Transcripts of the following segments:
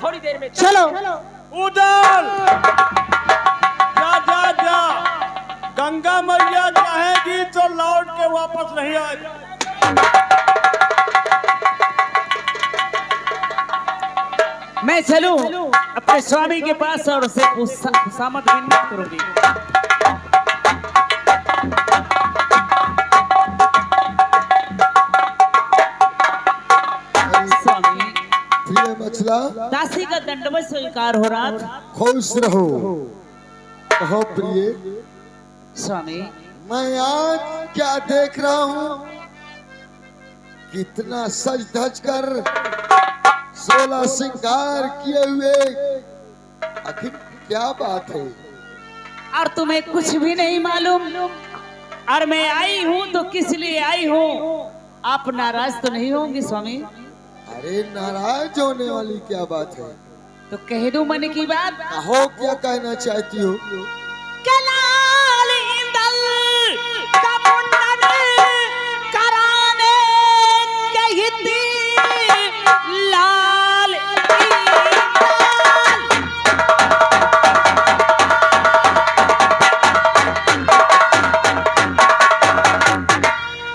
थोड़ी देर में चलो उदल जा जा जा, गंगा मैया चाहेगी तो लौट के वापस नहीं आएगी। मैं चलूं अपने स्वामी के पास और उसे खुशामद मिन्नत करूंगी। स्वामी प्रिय मछला, दासी का दंडवत स्वीकार हो रहा था। खुश रहो। कहो प्रिय, स्वामी मैं आज क्या देख रहा हूँ, कितना सज धज कर 16 श्रृंगार किए हुए, आखिर क्या बात है? और तुम्हें कुछ भी नहीं मालूम? और मैं आई हूँ तो किस लिए आई हूँ? आप नाराज तो नहीं होंगे स्वामी? अरे नाराज होने वाली क्या बात है? तो कह दूं मन की बात। कहो क्या कहना चाहती हो? कलाल इंदल का मुंडन कराने कहती लाल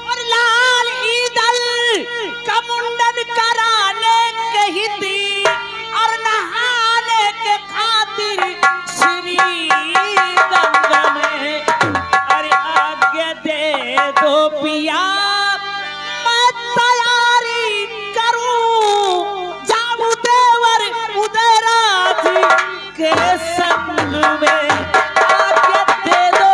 और लाल ईदल का मुंडन कराने कहती और नहाने के खातिर श्री गंगा में अरे आज्ञा दे दो पिया, मैं तैयारी करूं जाऊं देवर उदयराज के संग में, आज्ञा दे दो।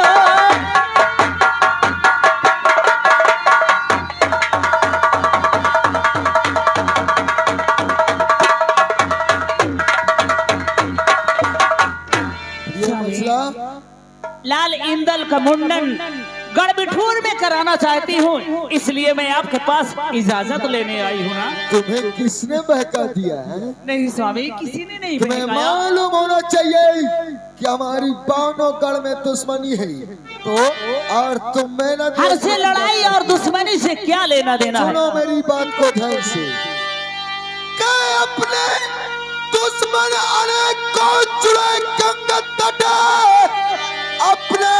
प्रिय मछला, लाल इंदल का मुंडन गढ़बिठूर में कराना चाहती हूँ, इसलिए मैं आपके पास इजाजत लेने आई हूँ ना। तुम्हें किसने बहका दिया है? नहीं स्वामी, किसी ने नहीं तुम्हें बहकाया। मालूम होना चाहिए कि हमारी बानों गढ़ में दुश्मनी है, तो और तुम मेहनत हर से लड़ाई और दुश्मनी से क्या लेना देना है? सुनो मेरी बात को ध्यान से, कि अपने दुश्मन अनेक को जुड़े गंगा तट, अपने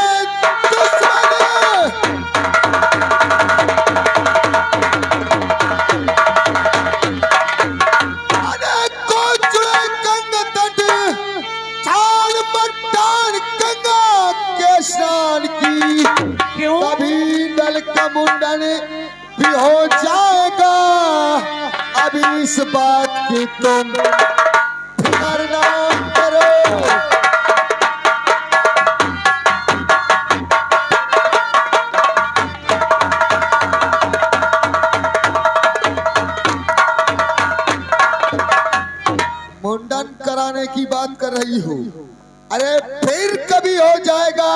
दुश्मन अनेक को जुड़े गंगा तट, छाल मट्टान गंगा के स्नान की, क्यों? कभी नल का मुंडन भी हो जाएगा। अब इस बात की तुम फिक्र ना करो। मुंडन कराने की बात कर रही हो, अरे फिर कभी हो जाएगा।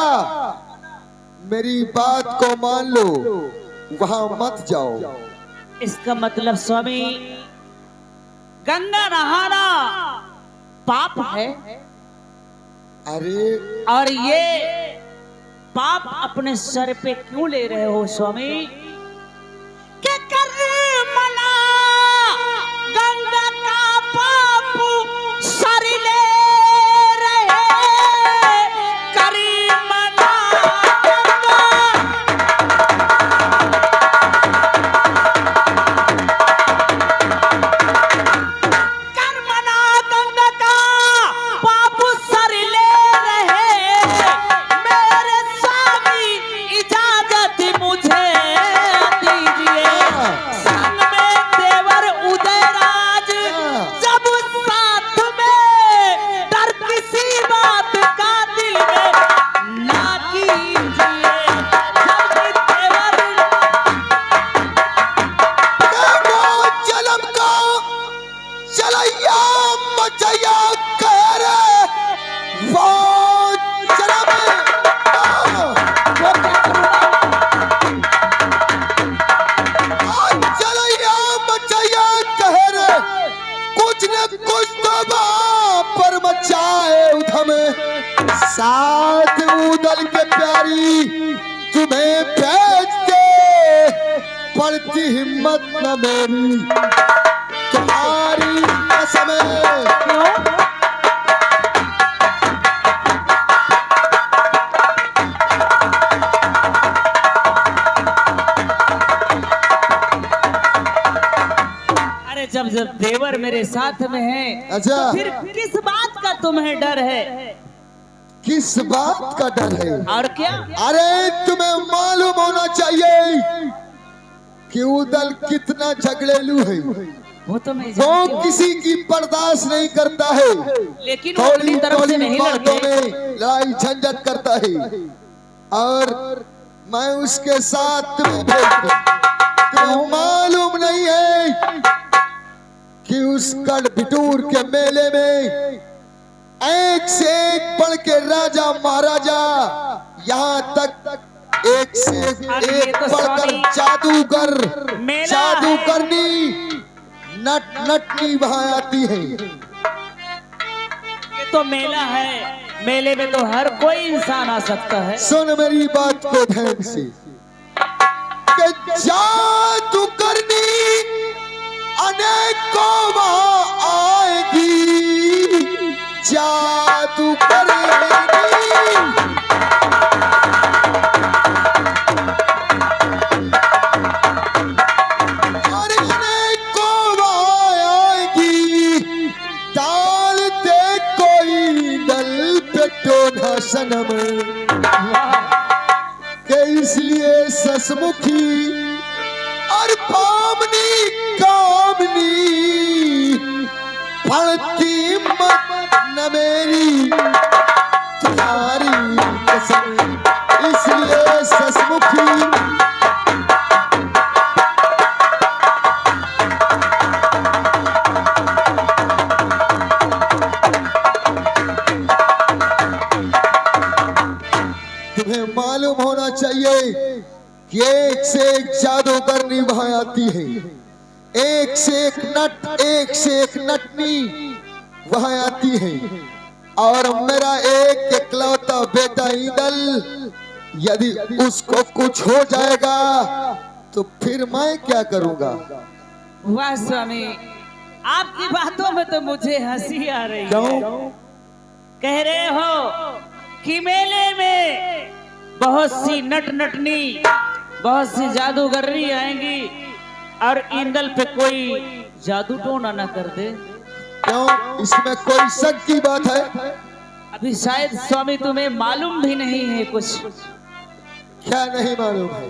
मेरी बात को मान लो, वहां मत जाओ। इसका मतलब स्वामी गंगा नहाना पाप है, अरे और ये पाप अपने सर पे क्यों ले रहे हो स्वामी? क्या कर मना गंगा का पाप सर ले रहे, करी मना गंगा का पाप सर ले रहे, मेरे स्वामी इजाजत मुझे दीजिए। संग में देवर उदयराज जब साथ में, डर किसी बात का दिल में ना कीजिए। जब देवर वो जलम का चलैया मचैया कह रे, वो जलम चलैया मचैया कह रे, कुछ न कुछ तो वहाँ पर मचाए उधम, साथ उदल के प्यारी तुम्हें भेज दे, पड़ती हिम्मत न मेरी तुम्हारी कसम। मेरे साथ में है, अच्छा। तो फिर किस बात का तुम्हें डर है? किस बात का डर है? और क्या? अरे तुम्हें मालूम होना चाहिए कि उदल कितना झगड़ेलू है। वो तो मैं जानती वो हूँ, किसी की बर्दाश्त नहीं करता है। लेकिन वो अपनी तरफ से नहीं बातों लड़ते। में लड़ाई झंझट करता है और मैं उसके साथ तुम्हें मालूम नहीं है कि उस कड़ बिटूर के मेले में एक से एक बढ़ के राजा महाराजा, यहाँ तक एक से एक बढ़कर जादूगर, जादूगरनी, नटनी वहां आती है। ये तो मेला है, मेले में तो हर कोई इंसान आ सकता है। सुन मेरी बात को ध्यान से कि जादूगरनी अनेकों वहां आएगी, जादू करेगी और अनेकों वहां आएगी। डाल दे कोई दल पे टोना सनम के, इसलिए ससमुखी और पामनी कामनी फलती मत न मेरी तुम्हारी कसम, इसलिए ससमुखी तुम्हें मालूम होना चाहिए कि एक से एक जादूगरनी वहां आती है, एक से एक नट, एक से एक नटनी वहां आती है और मेरा एक इकलौता बेटा ईदल, यदि उसको कुछ हो जाएगा तो फिर मैं क्या करूंगा? वाह स्वामी, आपकी बातों में तो मुझे हंसी आ रही है। क्यों? कह रहे हो कि मेले में बहुत सी नटनी, बहुत सी जादूगरनी आएंगी और ईंदल पे कोई जादू टोना न कर दे। क्यों? इसमें कोई शक की बात है? अभी शायद स्वामी तुम्हें मालूम भी नहीं है कुछ। क्या नहीं मालूम है?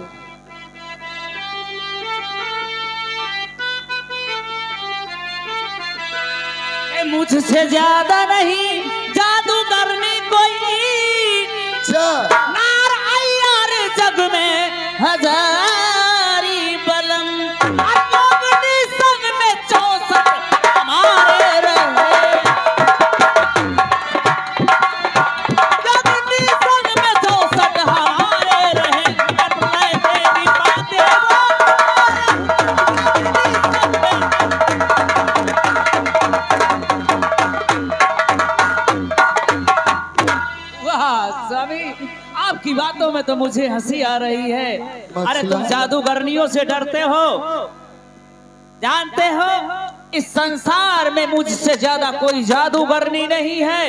मुझसे ज्यादा नहीं जादूगरनी कोई, नार अय्यर जग में हजारी बलम, अयोगनी संग में 64 हमारे रहे, अयोगनी संग में 64 हमारे रहे, अपने देवी पाते स्वामी, आपकी बातों में तो मुझे हंसी आ रही है। अरे तुम जादूगरनियों से डरते हो, जानते हो इस संसार में मुझसे ज्यादा कोई जादूगरनी नहीं है।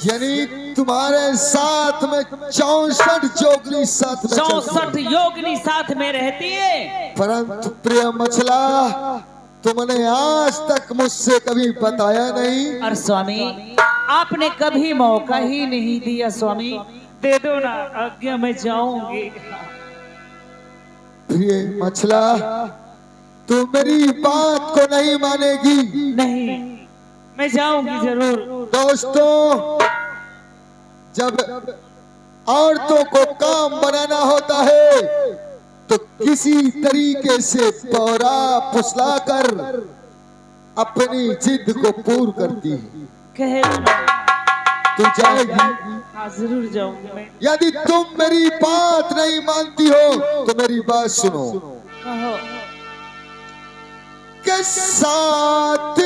यानी तुम्हारे साथ में 64 जोगनी साथ में 64 योगिनी साथ में रहती है। परंतु प्रिय मछला, तुमने आज तक मुझसे कभी बताया नहीं। और स्वामी, आपने कभी मौका ही नहीं दिया। स्वामी दे दो ना, आज्ञा मैं जाऊंगी। प्रिय मछला, तू मेरी बात को नहीं मानेगी। नहीं, मैं जाऊंगी जरूर। दोस्तों, जब औरतों को काम बनाना होता है तो किसी तरीके से पौरा फुसलाकर अपनी जिद को पूर्ण करती है। कहे तू जाएगी? हाँ जरूर जाऊंगी मैं। यदि तुम मेरी बात नहीं मानती हो तो मेरी बात सुनो। कहो। के साथ